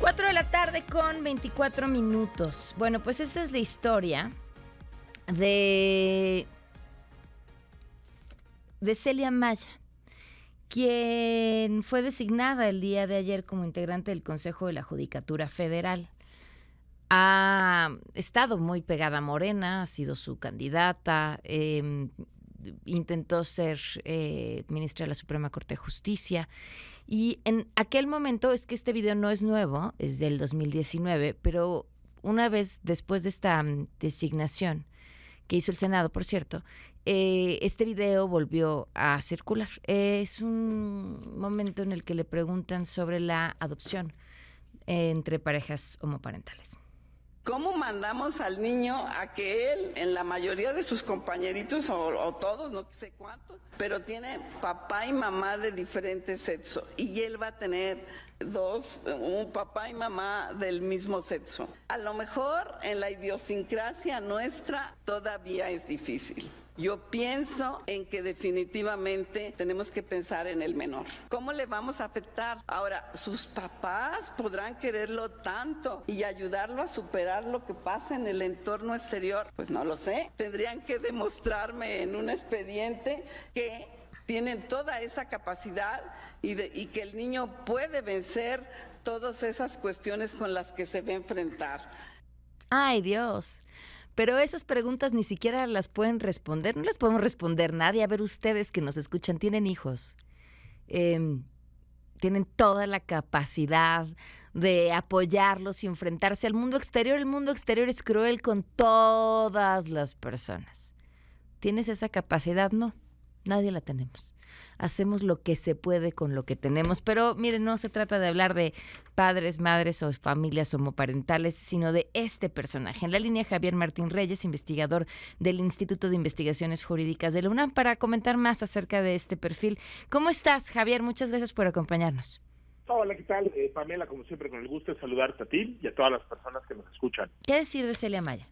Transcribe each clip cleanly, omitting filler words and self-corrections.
4 de la tarde con 24 minutos. Bueno, pues esta es la historia de Celia Maya, quien fue designada el día de ayer como integrante del Consejo de la Judicatura Federal. Ha estado muy pegada a Morena, ha sido su candidata, intentó ser ministra de la Suprema Corte de Justicia. Y en aquel momento, es que este video no es nuevo, es del 2019, pero una vez después de esta designación que hizo el Senado, por cierto, este video volvió a circular. Es un momento en el que le preguntan sobre la adopción entre parejas homoparentales. ¿Cómo mandamos al niño a que él, en la mayoría de sus compañeritos, o todos, no sé cuántos, pero tiene papá y mamá de diferente sexo, y él va a tener un papá y mamá del mismo sexo? A lo mejor en la idiosincrasia nuestra todavía es difícil. Yo pienso en que definitivamente tenemos que pensar en el menor. ¿Cómo le vamos a afectar? Ahora, sus papás podrán quererlo tanto y ayudarlo a superar lo que pasa en el entorno exterior. Pues no lo sé. Tendrían que demostrarme en un expediente que tienen toda esa capacidad y que el niño puede vencer todas esas cuestiones con las que se va a enfrentar. ¡Ay, Dios! Pero esas preguntas ni siquiera las pueden responder, no las podemos responder nadie. A ver, ustedes que nos escuchan, tienen hijos, tienen toda la capacidad de apoyarlos y enfrentarse al mundo exterior. El mundo exterior es cruel con todas las personas. ¿Tienes esa capacidad? No, nadie la tenemos. Hacemos lo que se puede con lo que tenemos, pero miren, no se trata de hablar de padres, madres o familias homoparentales, sino de este personaje. En la línea, Javier Martín Reyes, investigador del Instituto de Investigaciones Jurídicas de la UNAM, para comentar más acerca de este perfil. ¿Cómo estás, Javier? Muchas gracias por acompañarnos. Hola, ¿qué tal? Pamela, como siempre, con el gusto de saludarte a ti y a todas las personas que nos escuchan. ¿Qué decir de Celia Maya?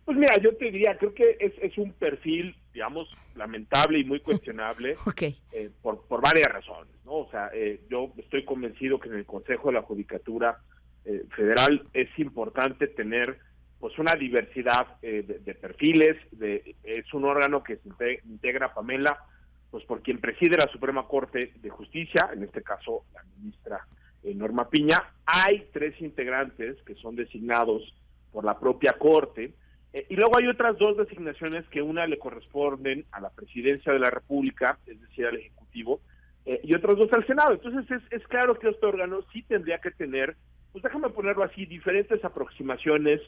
Pues mira, yo te diría, creo que es un perfil, digamos, lamentable y muy cuestionable. Okay. Por varias razones, ¿no? O sea, yo estoy convencido que en el Consejo de la Judicatura Federal es importante tener pues una diversidad de perfiles. Es un órgano que se integra, Pamela, pues por quien preside la Suprema Corte de Justicia, en este caso la ministra Norma Piña. Hay 3 integrantes que son designados por la propia Corte. Y luego hay otras 2 designaciones que una le corresponden a la Presidencia de la República, es decir, al Ejecutivo, y otras 2 al Senado. Entonces es claro que este órgano sí tendría que tener, pues déjame ponerlo así, diferentes aproximaciones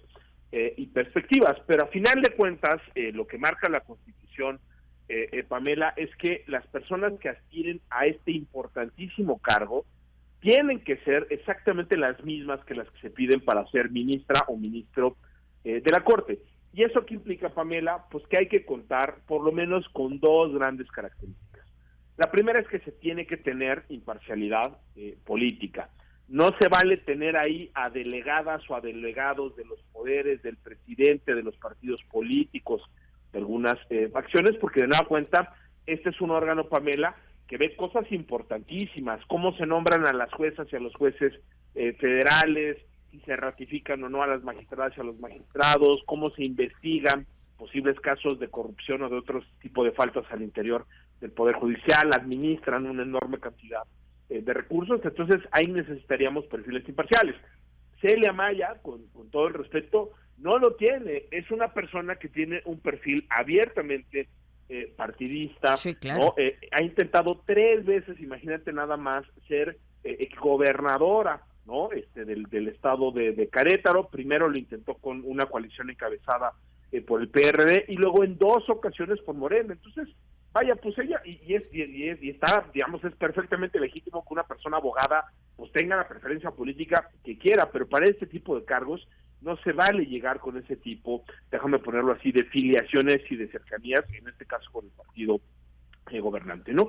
y perspectivas, pero a final de cuentas lo que marca la Constitución, Pamela, es que las personas que aspiren a este importantísimo cargo tienen que ser exactamente las mismas que las que se piden para ser ministra o ministro de la Corte. ¿Y eso qué implica, Pamela? Pues que hay que contar por lo menos con 2 grandes características. La primera es que se tiene que tener imparcialidad política. No se vale tener ahí a delegadas o a delegados de los poderes del presidente, de los partidos políticos, de algunas facciones, porque de nada cuenta, este es un órgano, Pamela, que ve cosas importantísimas, cómo se nombran a las juezas y a los jueces federales, si se ratifican o no a las magistradas y a los magistrados, cómo se investigan posibles casos de corrupción o de otro tipo de faltas al interior del Poder Judicial, administran una enorme cantidad de recursos. Entonces ahí necesitaríamos perfiles imparciales. Celia Maya, con todo el respeto, no lo tiene. Es una persona que tiene un perfil abiertamente partidista. Sí, claro. ¿No? Ha intentado 3 veces, imagínate nada más, ser exgobernadora, ¿no? Del estado de Querétaro. Primero lo intentó con una coalición encabezada por el PRD y luego en 2 ocasiones por Morena. Entonces, vaya, pues ella y está, digamos, es perfectamente legítimo que una persona abogada pues tenga la preferencia política que quiera, pero para este tipo de cargos no se vale llegar con ese tipo, déjame ponerlo así, de filiaciones y de cercanías, en este caso con el partido gobernante, ¿no?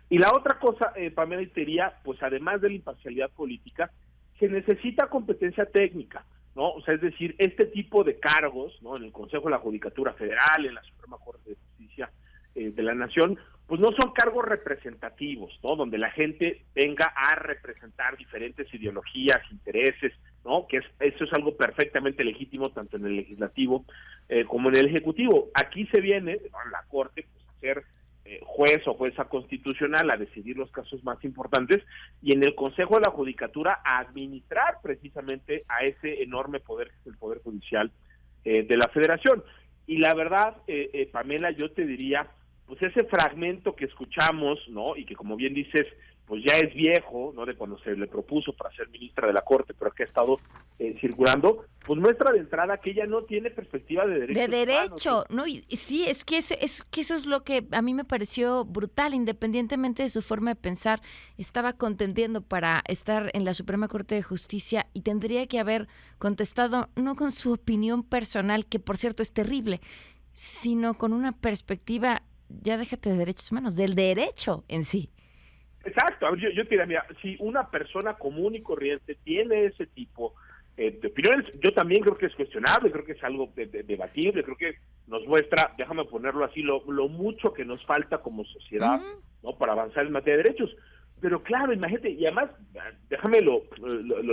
Y la otra cosa, Pamela, sería, pues además de la imparcialidad política, se necesita competencia técnica, ¿no? O sea, es decir, este tipo de cargos, ¿no? En el Consejo de la Judicatura Federal, en la Suprema Corte de Justicia de la Nación, pues no son cargos representativos, ¿no? Donde la gente venga a representar diferentes ideologías, intereses, ¿no? Eso es algo perfectamente legítimo tanto en el legislativo como en el ejecutivo. Aquí se viene, ¿no?, a la Corte, pues, a ser juez o jueza constitucional, a decidir los casos más importantes, y en el Consejo de la Judicatura a administrar precisamente a ese enorme poder que es el Poder Judicial de la Federación. Y la verdad, Pamela, yo te diría, pues ese fragmento que escuchamos, ¿no?, y que como bien dices, pues ya es viejo, ¿no?, de cuando se le propuso para ser ministra de la Corte, pero que ha estado circulando, pues muestra de entrada que ella no tiene perspectiva de derechos De derecho, humanos. ¿no? Y sí, es que eso es lo que a mí me pareció brutal, independientemente de su forma de pensar, estaba contendiendo para estar en la Suprema Corte de Justicia y tendría que haber contestado no con su opinión personal, que por cierto es terrible, sino con una perspectiva, ya déjate de derechos humanos, del derecho en sí. Exacto, a ver, yo te diría, mira, si una persona común y corriente tiene ese tipo de opiniones, yo también creo que es cuestionable, creo que es algo debatible, creo que nos muestra, déjame ponerlo así, lo mucho que nos falta como sociedad, ¿no?, para avanzar en materia de derechos. Pero claro, imagínate, y además, déjame lo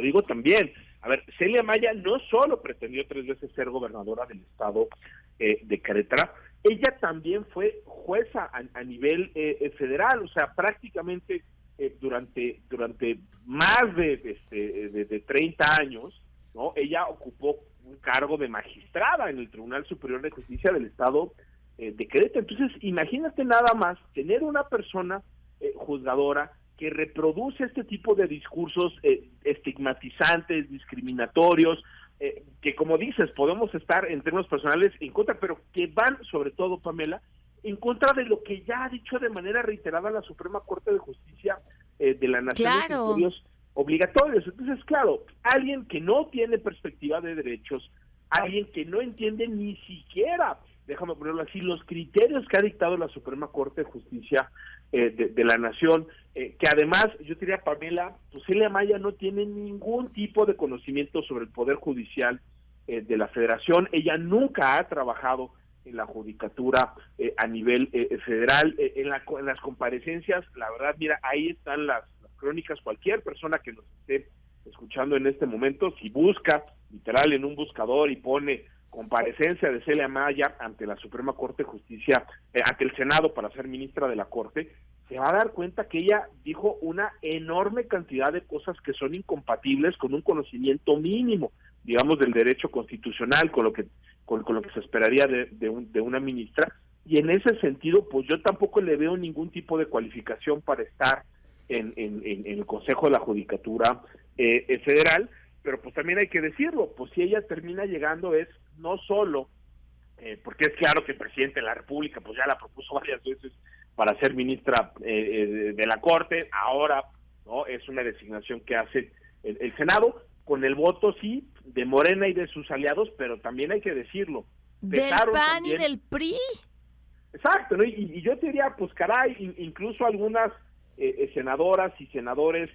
digo también, a ver, Celia Maya no solo pretendió 3 veces ser gobernadora del estado de Querétaro, ella también fue jueza a nivel federal, o sea, prácticamente durante más de 30 años, ¿no?, ella ocupó un cargo de magistrada en el Tribunal Superior de Justicia del estado de Querétaro. Entonces, imagínate nada más tener una persona juzgadora que reproduce este tipo de discursos estigmatizantes, discriminatorios, que como dices, podemos estar en términos personales en contra, pero que van, sobre todo, Pamela, en contra de lo que ya ha dicho de manera reiterada la Suprema Corte de Justicia de la Nación, en criterios obligatorios. Entonces, claro, alguien que no tiene perspectiva de derechos, alguien que no entiende ni siquiera, déjame ponerlo así, los criterios que ha dictado la Suprema Corte de Justicia de la Nación, que además, yo diría, Pamela, pues Celia Maya no tiene ningún tipo de conocimiento sobre el Poder Judicial de la Federación. Ella nunca ha trabajado en la judicatura a nivel federal. En las comparecencias, la verdad, mira, ahí están las crónicas. Cualquier persona que nos esté escuchando en este momento, si busca literal en un buscador y pone comparecencia de Celia Maya ante la Suprema Corte de Justicia, ante el Senado para ser ministra de la Corte, se va a dar cuenta que ella dijo una enorme cantidad de cosas que son incompatibles con un conocimiento mínimo, digamos, del derecho constitucional, con lo que se esperaría de una ministra. Y en ese sentido, pues yo tampoco le veo ningún tipo de cualificación para estar en el Consejo de la Judicatura Federal. Pero pues también hay que decirlo, pues si ella termina llegando es no solo, porque es claro que el presidente de la República pues ya la propuso varias veces para ser ministra de la Corte, ahora no es una designación que hace el Senado, con el voto sí de Morena y de sus aliados, pero también hay que decirlo. Del PAN también, y del PRI. Exacto, ¿no? Y yo te diría, pues caray, incluso algunas senadoras y senadores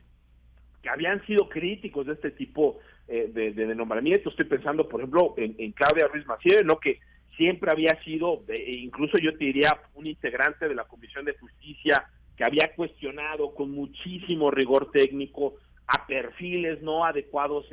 que habían sido críticos de este tipo de nombramientos. Estoy pensando, por ejemplo, en Claudia Ruiz Massieu, ¿no?, que siempre había sido, incluso yo te diría, un integrante de la Comisión de Justicia, que había cuestionado con muchísimo rigor técnico a perfiles no adecuados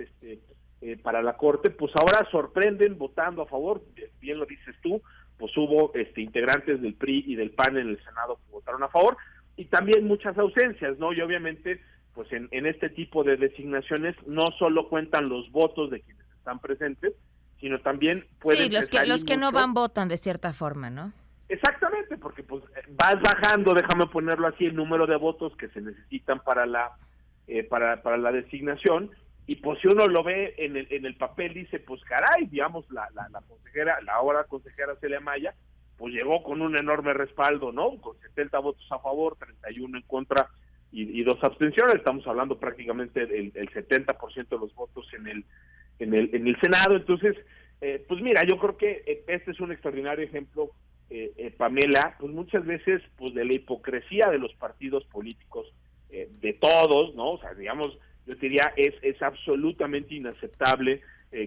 para la Corte. Pues ahora sorprenden votando a favor, bien lo dices tú, pues hubo integrantes del PRI y del PAN en el Senado que votaron a favor, y también muchas ausencias, ¿no? Y obviamente pues en este tipo de designaciones no solo cuentan los votos de quienes están presentes, sino también pueden... Sí, los que no van votan de cierta forma, ¿no? Exactamente, porque pues vas bajando, déjame ponerlo así, el número de votos que se necesitan para la designación, y pues si uno lo ve en el papel, dice, pues caray, digamos, la consejera, la ahora consejera Celia Maya, pues llegó con un enorme respaldo, ¿no? Con 70 votos a favor, 31 en contra, y 2 abstenciones. Estamos hablando prácticamente del 70% de los votos en el Senado. Entonces, pues mira, yo creo que este es un extraordinario ejemplo, Pamela, pues muchas veces pues de la hipocresía de los partidos políticos, de todos, ¿no? O sea, digamos, yo diría, es absolutamente inaceptable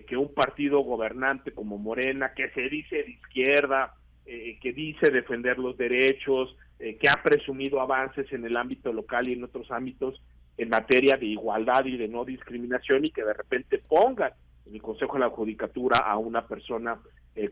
que un partido gobernante como Morena, que se dice de izquierda, que dice defender los derechos, que ha presumido avances en el ámbito local y en otros ámbitos en materia de igualdad y de no discriminación, y que de repente pongan en el Consejo de la Judicatura a una persona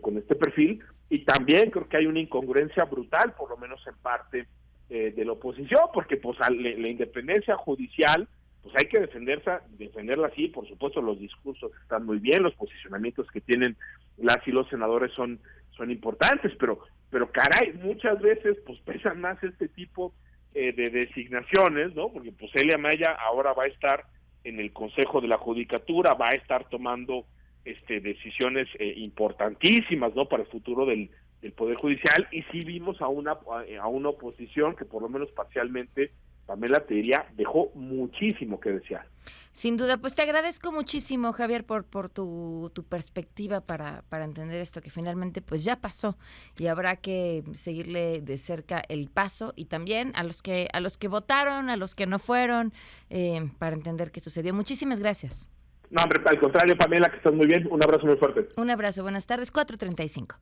con este perfil. Y también creo que hay una incongruencia brutal, por lo menos en parte de la oposición, porque pues la independencia judicial pues hay que defenderla, sí, por supuesto. Los discursos están muy bien, los posicionamientos que tienen las y los senadores son importantes, pero caray, muchas veces pues pesan más este tipo de designaciones, ¿no? Porque pues Elia Maya ahora va a estar en el Consejo de la Judicatura, va a estar tomando decisiones importantísimas, ¿no?, para el futuro del Poder Judicial. Y sí vimos a una oposición que, por lo menos parcialmente, Pamela, te diría, dejó muchísimo que desear. Sin duda, pues te agradezco muchísimo, Javier, por tu perspectiva para entender esto que finalmente pues ya pasó, y habrá que seguirle de cerca el paso, y también a los que votaron, a los que no fueron, para entender qué sucedió. Muchísimas gracias. No, hombre, al contrario, Pamela, que estás muy bien. Un abrazo muy fuerte. Un abrazo, buenas tardes, 4:35.